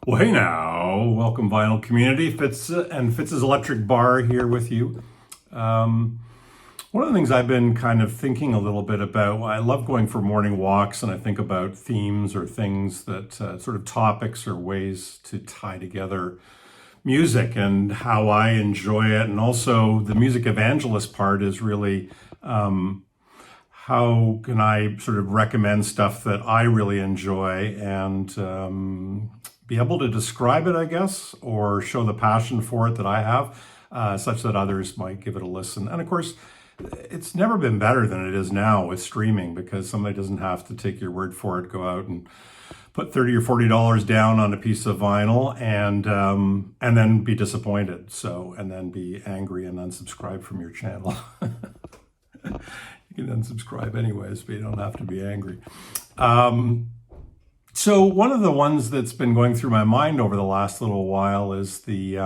Well, hey now, welcome vinyl community. Fitz and Fitz's Electric Bar here with you. Um, One of the things I've been kind of thinking a little bit about, I love going for morning walks and I think about themes or things that sort of topics or ways to tie together music and how I enjoy it. And also the music evangelist part is really how can I sort of recommend stuff that I really enjoy and be able to describe it, I guess, or show the passion for it that I have, such that others might give it a listen. And of course, it's never been better than it is now with streaming because somebody doesn't have to take your word for it, go out and put $30 or $40 down on a piece of vinyl and then be disappointed. So, and then be angry and unsubscribe from your channel. You can unsubscribe anyways, but you don't have to be angry. So one of the ones that's been going through my mind over the last little while is the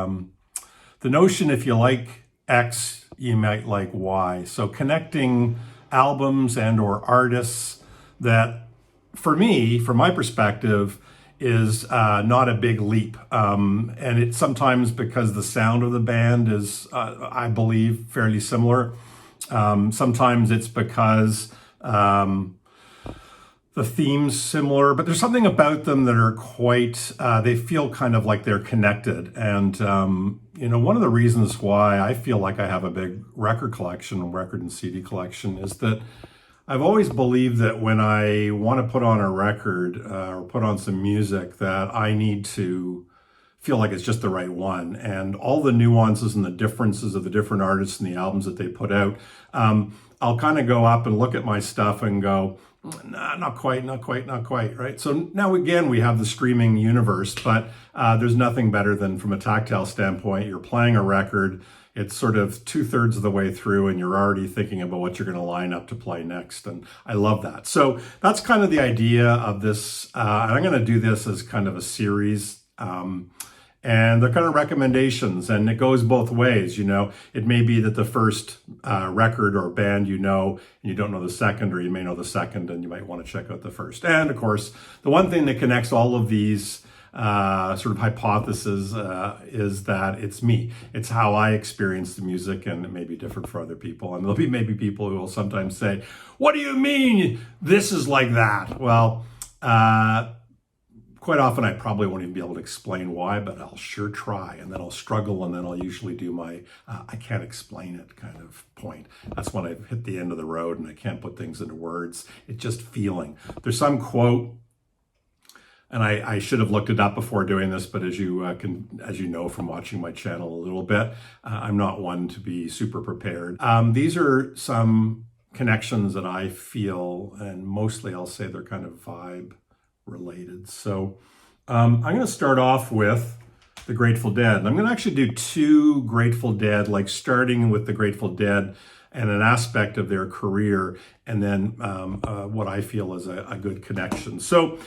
notion if you like X, you might like Y. So connecting albums and or artists that, for me, from my perspective, is not a big leap. And it's sometimes because the sound of the band is, I believe, fairly similar. Sometimes it's because the theme's similar, but there's something about them that are quite, they feel kind of like they're connected. And, one of the reasons why I feel like I have a big record collection, record and CD collection, is that I've always believed that when I want to put on a record or put on some music, that I need to feel like it's just the right one, and all the nuances and the differences of the different artists and the albums that they put out. I'll kind of go up and look at my stuff and go, nah, not quite, right? So now again, we have the streaming universe, but there's nothing better than, from a tactile standpoint, you're playing a record, it's sort of 2/3 of the way through and you're already thinking about what you're going to line up to play next. And I love that. So that's kind of the idea of this. And I'm going to do this as kind of a series. And they're kind of recommendations, and it goes both ways. It may be that the first record or band and you don't know the second, or you may know the second and you might want to check out the first. And of course, the one thing that connects all of these sort of hypotheses is that it's me. It's how I experience the music, and it may be different for other people. And there'll be maybe people who will sometimes say, "What do you mean this is like that?" Well, quite often I probably won't even be able to explain why, but I'll sure try, and then I'll struggle, and then I'll usually do my I can't explain it kind of point. That's when I've hit the end of the road and I can't put things into words. It's just feeling. There's some quote, and I should have looked it up before doing this, but as you know from watching my channel a little bit, I'm not one to be super prepared. These are some connections that I feel, and mostly I'll say they're kind of vibe related. So I'm going to start off with the Grateful Dead. And I'm going to actually do two Grateful Dead, like starting with the Grateful Dead and an aspect of their career, and then what I feel is a good connection. So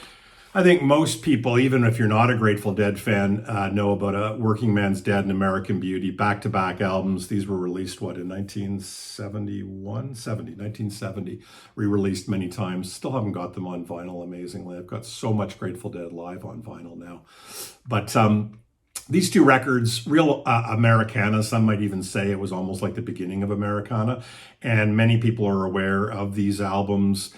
I think most people, even if you're not a Grateful Dead fan, know about A Working Man's Dead and American Beauty, back-to-back albums. These were released, in 1970, re-released many times. Still haven't got them on vinyl, amazingly. I've got so much Grateful Dead live on vinyl now. But these two records, real Americana, some might even say it was almost like the beginning of Americana. And many people are aware of these albums.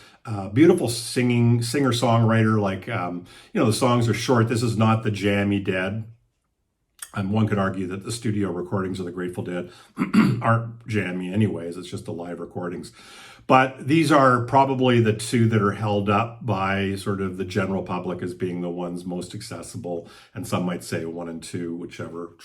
Beautiful singer-songwriter, like, the songs are short. This is not the jammy Dead. And one could argue that the studio recordings of the Grateful Dead aren't jammy anyways. It's just the live recordings. But these are probably the two that are held up by sort of the general public as being the ones most accessible. And some might say 1 and 2, whichever,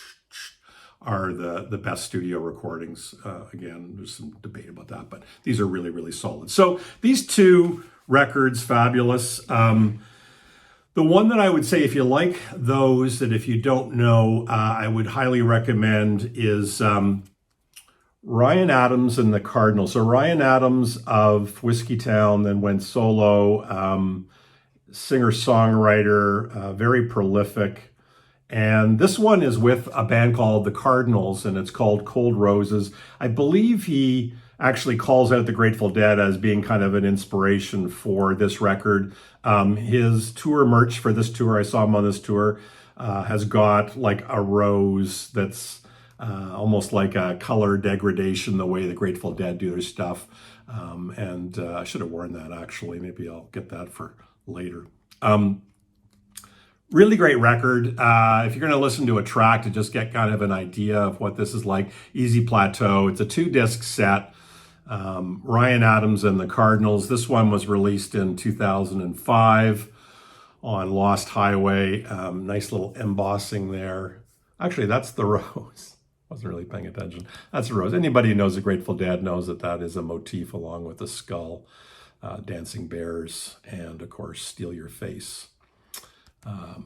are the best studio recordings. Again, there's some debate about that, but these are really, really solid. So these two records, fabulous. The one that I would say, if you like those, that if you don't know, I would highly recommend is Ryan Adams and the Cardinals. So Ryan Adams of Whiskeytown then went solo, singer-songwriter, very prolific. And this one is with a band called the Cardinals, and it's called Cold Roses. I believe he actually calls out the Grateful Dead as being kind of an inspiration for this record. His tour merch for this tour, I saw him on this tour, has got like a rose that's almost like a color degradation, the way the Grateful Dead do their stuff. And I should have worn that actually. Maybe I'll get that for later. Really great record. If you're going to listen to a track to just get kind of an idea of what this is like, Easy Plateau. It's a 2-disc set. Ryan Adams and the Cardinals. This one was released in 2005 on Lost Highway. Nice little embossing there. Actually, that's the rose. Wasn't really paying attention. That's the rose. Anybody who knows the Grateful Dead knows that that is a motif along with the skull, dancing bears, and of course, Steal Your Face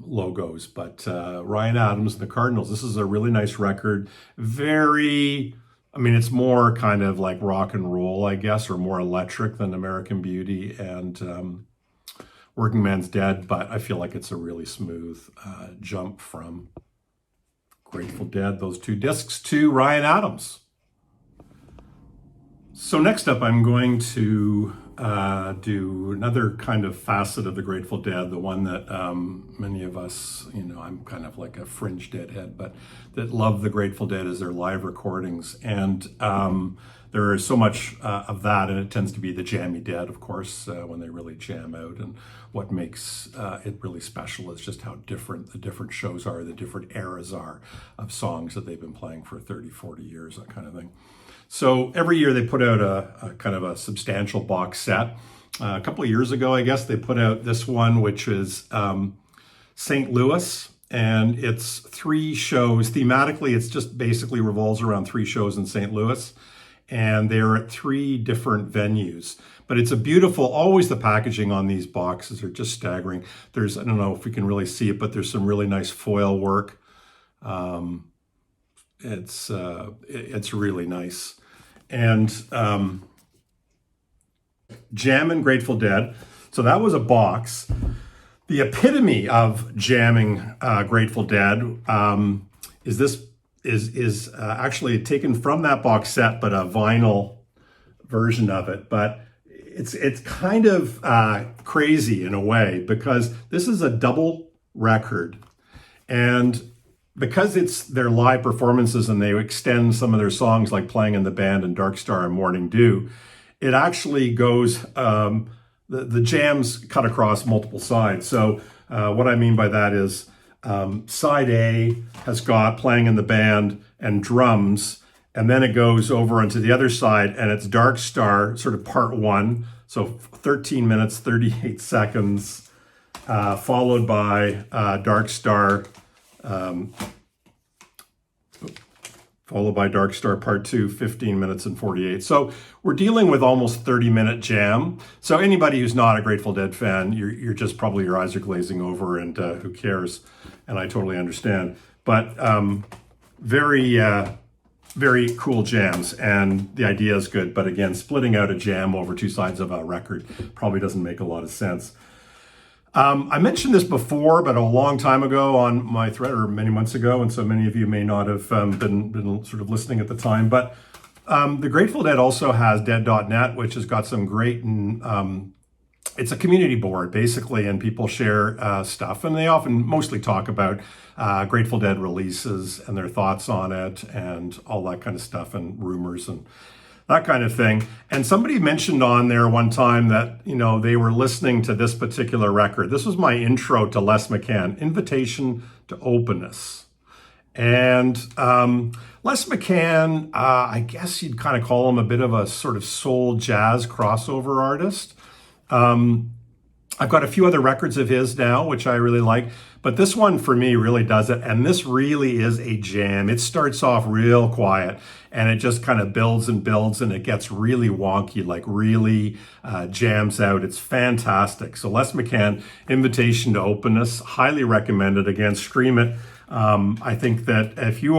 logos. But Ryan Adams and the Cardinals, this is a really nice record. It's more kind of like rock and roll, I guess, or more electric than American Beauty and Working Man's Dead, but I feel like it's a really smooth jump from Grateful Dead, those 2 discs, to Ryan Adams. So next up, I'm going to do another kind of facet of the Grateful Dead, the one that many of us, I'm kind of like a fringe Deadhead, but that love the Grateful Dead is their live recordings. And there is so much of that, and it tends to be the jammy Dead, of course, when they really jam out. And what makes it really special is just how different the different shows are, the different eras are of songs that they've been playing for 30, 40 years, that kind of thing. So every year they put out a kind of a substantial box set. A couple of years ago, I guess, they put out this one, which is St. Louis, and it's 3 shows. Thematically, it's just basically revolves around 3 shows in St. Louis, and they're at 3 different venues. But it's a beautiful, always the packaging on these boxes are just staggering. I don't know if we can really see it, but there's some really nice foil work. It's really nice. And Jammin' Grateful Dead. So that was a box. The epitome of jamming Grateful Dead is actually taken from that box set, but a vinyl version of it. But it's kind of crazy in a way, because this is a double record, and because it's their live performances and they extend some of their songs like Playing in the Band and Dark Star and Morning Dew, it actually goes, the jams cut across multiple sides. So what I mean by that is side A has got Playing in the Band and drums, and then it goes over onto the other side and it's Dark Star, sort of part 1. So 13 minutes, 38 seconds, followed by Dark Star, part 2, 15 minutes and 48. So we're dealing with almost 30-minute jam. So anybody who's not a Grateful Dead fan, you're just probably your eyes are glazing over, and who cares? And I totally understand. But very cool jams, and the idea is good. But again, splitting out a jam over 2 sides of a record probably doesn't make a lot of sense. I mentioned this before, but a long time ago on my thread, or many months ago, and so many of you may not have been sort of listening at the time. But the Grateful Dead also has Dead.net, which has got some great, it's a community board basically, and people share stuff, and they mostly talk about Grateful Dead releases and their thoughts on it and all that kind of stuff, and rumors and that kind of thing. And somebody mentioned on there one time that, they were listening to this particular record. This was my intro to Les McCann, Invitation to Openness. And Les McCann, I guess you'd kind of call him a bit of a sort of soul jazz crossover artist. I've got a few other records of his now, which I really like, but this one for me really does it. And this really is a jam. It starts off real quiet and it just kind of builds and builds, and it gets really wonky, like really jams out. It's fantastic. So Les McCann, Invitation to Openness, highly recommended. Again, stream it. I think that if you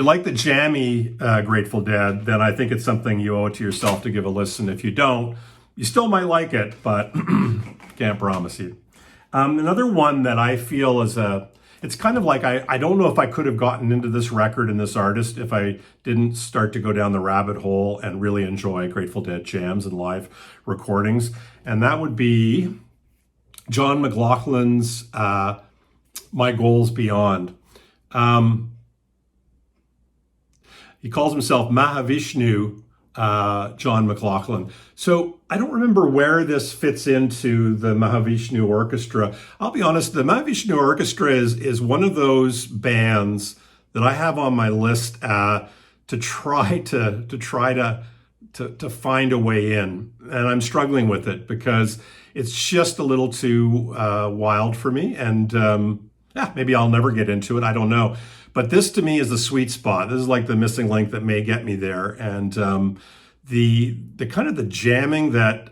like the jammy Grateful Dead, then I think it's something you owe it to yourself to give a listen. If you don't, you still might like it, but can't promise you. Another one that I feel is it's kind of like, I don't know if I could have gotten into this record and this artist if I didn't start to go down the rabbit hole and really enjoy Grateful Dead jams and live recordings. And that would be John McLaughlin's My Goals Beyond. He calls himself Mahavishnu John McLaughlin. So I don't remember where this fits into the Mahavishnu Orchestra. I'll be honest, the Mahavishnu Orchestra is one of those bands that I have on my list to try to find a way in, and I'm struggling with it because it's just a little too wild for me. And yeah, maybe I'll never get into it. I don't know. But this to me is the sweet spot. This is like the missing link that may get me there. And the kind of the jamming that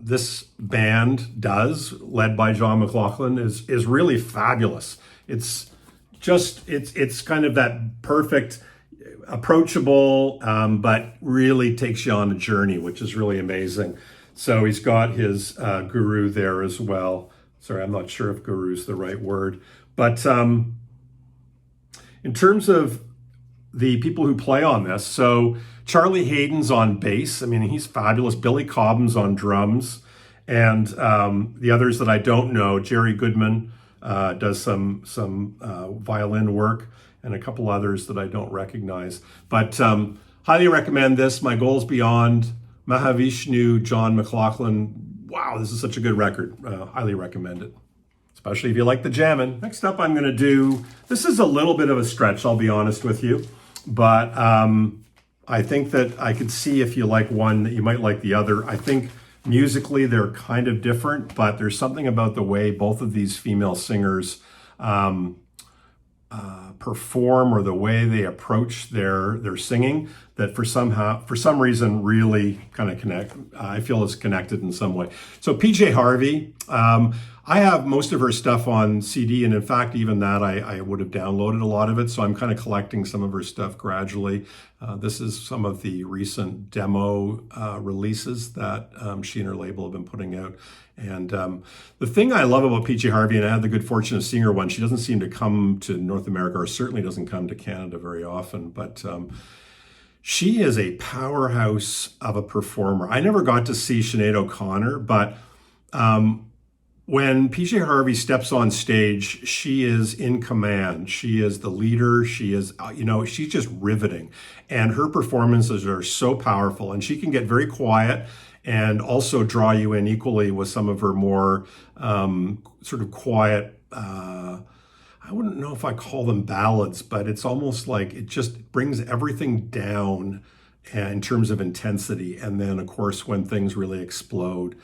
this band does, led by John McLaughlin, is really fabulous. It's kind of that perfect, approachable, but really takes you on a journey, which is really amazing. So he's got his guru there as well. Sorry, I'm not sure if guru is the right word, but in terms of the people who play on this, so Charlie Hayden's on bass. I mean, he's fabulous. Billy Cobham's on drums. And the others that I don't know, Jerry Goodman does some violin work, and a couple others that I don't recognize. But highly recommend this. My Goals Beyond, Mahavishnu, John McLaughlin. Wow, this is such a good record. Highly recommend it, especially if you like the jamming. Next up, I'm going to do, this is a little bit of a stretch, I'll be honest with you. But I think that I could see if you like one that you might like the other. I think musically they're kind of different, but there's something about the way both of these female singers perform, or the way they approach their singing, that for some reason really kind of I feel is connected in some way. So PJ Harvey, I have most of her stuff on CD, and in fact, even that I would have downloaded a lot of it. So I'm kind of collecting some of her stuff gradually. This is some of the recent demo releases that she and her label have been putting out. And the thing I love about PJ Harvey, and I had the good fortune of seeing her once, she doesn't seem to come to North America, or certainly doesn't come to Canada very often, but she is a powerhouse of a performer. I never got to see Sinead O'Connor, but when PJ Harvey steps on stage, she is in command. She is the leader. She is, she's just riveting. And her performances are so powerful, and she can get very quiet and also draw you in equally with some of her more sort of quiet, I wouldn't know if I call them ballads, but it's almost like it just brings everything down in terms of intensity. And then, of course, when things really explode,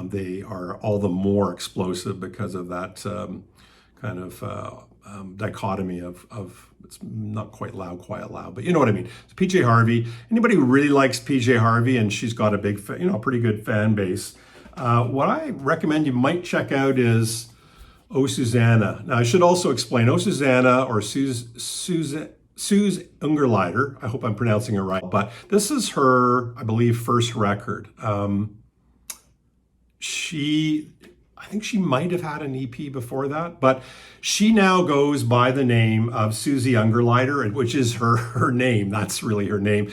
they are all the more explosive because of that kind of dichotomy of it's not quite loud, quiet, loud, but you know what I mean. So PJ Harvey, anybody who really likes PJ Harvey, and she's got a big, pretty good fan base. What I recommend you might check out is Oh Susanna. Now I should also explain, Oh Susanna, or Suze Ungerleider, I hope I'm pronouncing it right, but this is her, I believe, first record. I think she might have had an EP before that, but she now goes by the name of Susie Ungerleider, which is her name. That's really her name.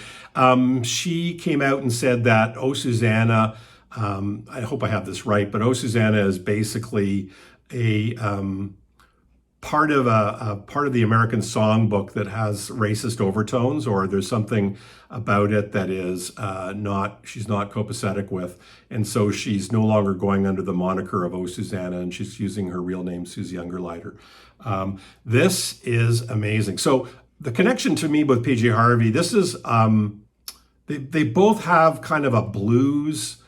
She came out and said that Oh Susanna, I hope I have this right, but Oh Susanna is basically a part of the American songbook that has racist overtones, or there's something about it that is she's not copacetic with, and so she's no longer going under the moniker of Oh Susanna, and she's using her real name, Susie Ungerleider. This is amazing. So the connection to me with PJ Harvey, this is they both have kind of a blues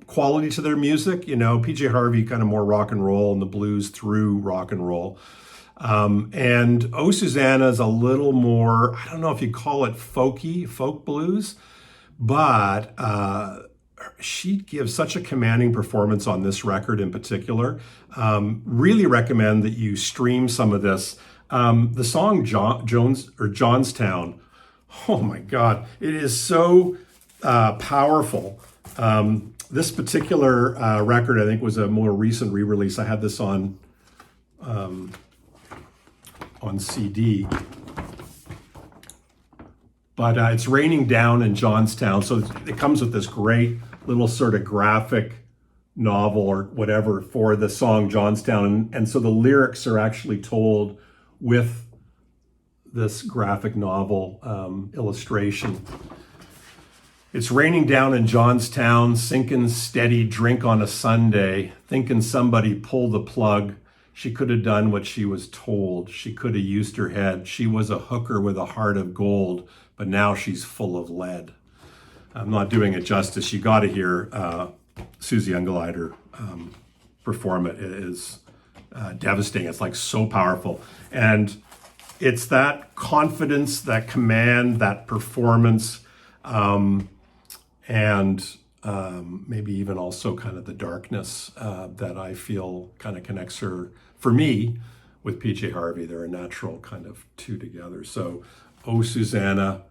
quality to their music. PJ Harvey kind of more rock and roll, and the blues through rock and roll. And Oh Susanna is a little more, I don't know if you call it folk blues, but she gives such a commanding performance on this record in particular. Really recommend that you stream some of this. The song Johnstown, oh my God, it is so powerful. This particular record, I think, was a more recent re-release. I had this on CD. But it's raining down in Johnstown, so it comes with this great little sort of graphic novel or whatever for the song Johnstown. And so the lyrics are actually told with this graphic novel illustration. It's raining down in Johnstown, sinking steady, drink on a Sunday, thinking somebody pulled the plug. She could have done what she was told. She could have used her head. She was a hooker with a heart of gold, but now she's full of lead. I'm not doing it justice. You got to hear Susie Ungelider perform it. It is devastating. It's like so powerful. And it's that confidence, that command, that performance, and maybe even also kind of the darkness that I feel kind of connects her, for me, with PJ Harvey. They're a natural kind of two together. So, Oh Susanna,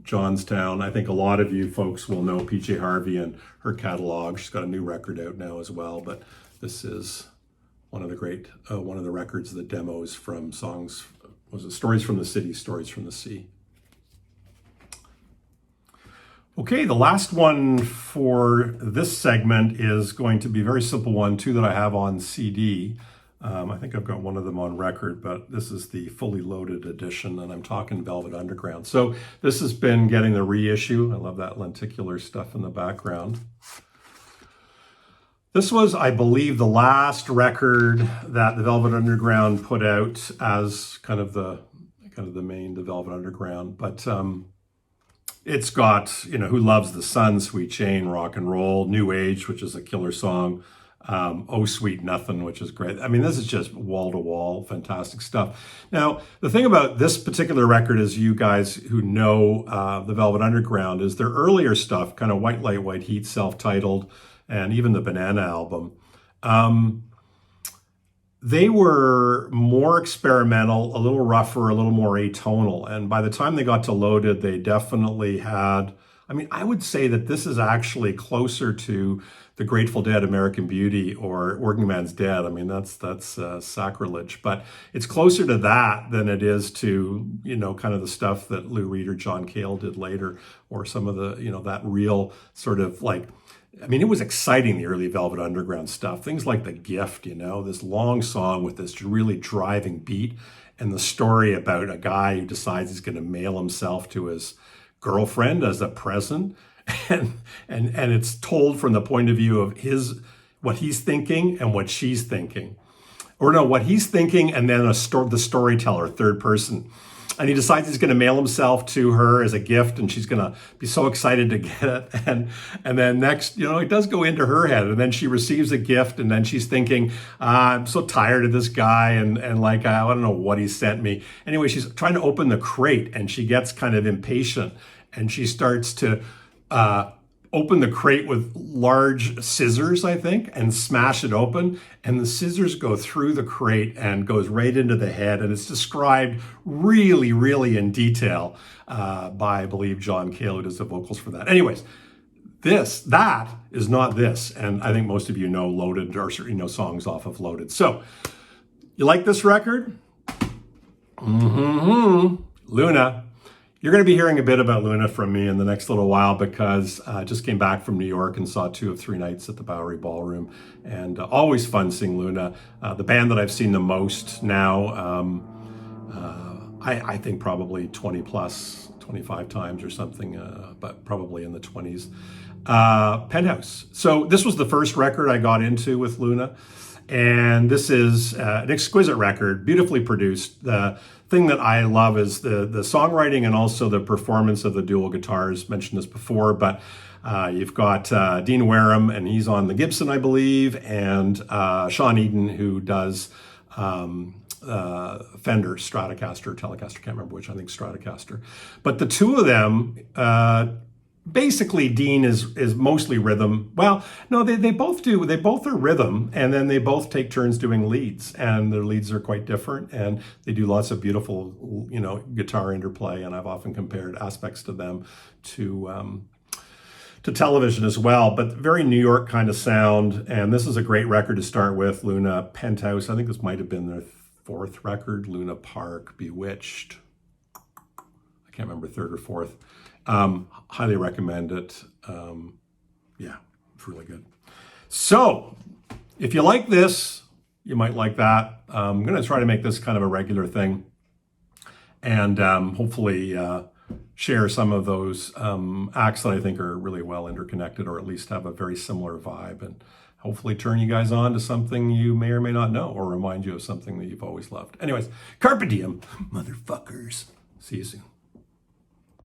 Johnstown. I think a lot of you folks will know PJ Harvey and her catalog. She's got a new record out now as well, but this is one of the great, one of the records, the demos from songs, was it Stories from the City, Stories from the Sea. Okay, the last one for this segment is going to be a very simple one, two that I have on CD. I think I've got one of them on record, but this is the fully loaded edition, and I'm talking Velvet Underground. So this has been getting the reissue. I love that lenticular stuff in the background. This was, I believe, the last record that the Velvet Underground put out as kind of the main, the Velvet Underground. But it's got, you know, Who Loves the Sun, Sweet Jane, Rock and Roll, New Age, which is a killer song. Oh Sweet Nothing, which is great. I mean, this is just wall-to-wall, fantastic stuff. Now, the thing about this particular record is, you guys who know the Velvet Underground, is their earlier stuff, kind of White Light, White Heat, self-titled, and even the Banana album, they were more experimental, a little rougher, a little more atonal. And by the time they got to Loaded, they definitely had, I mean, I would say that this is actually closer to the Grateful Dead, American Beauty, or Working Man's Dead. I mean, that's sacrilege, but it's closer to that than it is to, you know, kind of the stuff that Lou Reed or John Cale did later, or some of the, you know, that real sort of like, I mean, it was exciting, the early Velvet Underground stuff. Things like The Gift, you know, this long song with this really driving beat, and the story about a guy who decides he's going to mail himself to his girlfriend as a present. And it's told from the point of view of what he's thinking and what she's thinking. Or no, what he's thinking, and then the storyteller, third person. And he decides he's going to mail himself to her as a gift, and she's going to be so excited to get it. And then next, you know, it does go into her head, and then she receives a gift, and then she's thinking, I'm so tired of this guy, and like, I don't know what he sent me. Anyway, she's trying to open the crate, and she gets kind of impatient, and she starts to open the crate with large scissors, I think, and smash it open. And the scissors go through the crate and goes right into the head. And it's described really, really in detail by, I believe, John Cale, who does the vocals for that. Anyways, that is not this. And I think most of you know Loaded, or certainly know songs off of Loaded. So, you like this record? Luna. You're going to be hearing a bit about Luna from me in the next little while, because I just came back from New York and saw 2 of 3 nights at the Bowery Ballroom, and always fun seeing Luna. The band that I've seen the most now, I think probably 20 plus, 25 times or something, but probably in the 20s. Penthouse. So this was the first record I got into with Luna, and this is an exquisite record, beautifully produced. The thing that I love is the songwriting and also the performance of the dual guitars. Mentioned this before, but you've got Dean Wareham, and he's on the Gibson, I believe, and Sean Eden, who does Fender, Stratocaster, Telecaster, can't remember which, I think Stratocaster. But the two of them, basically Dean is mostly rhythm. Well, no, they both do. They both are rhythm, and then they both take turns doing leads, and their leads are quite different, and they do lots of beautiful, you know, guitar interplay, and I've often compared aspects to them to television as well, but very New York kind of sound. And this is a great record to start with, Luna. Penthouse, I think this might have been their 4th record. Luna Park, Bewitched, I can't remember, 3rd or 4th. Highly recommend it. Yeah, it's really good. So if you like this, you might like that. I'm going to try to make this kind of a regular thing, and hopefully share some of those acts that I think are really well interconnected, or at least have a very similar vibe, and hopefully turn you guys on to something you may or may not know, or remind you of something that you've always loved. Anyways, carpe diem, motherfuckers. See you soon.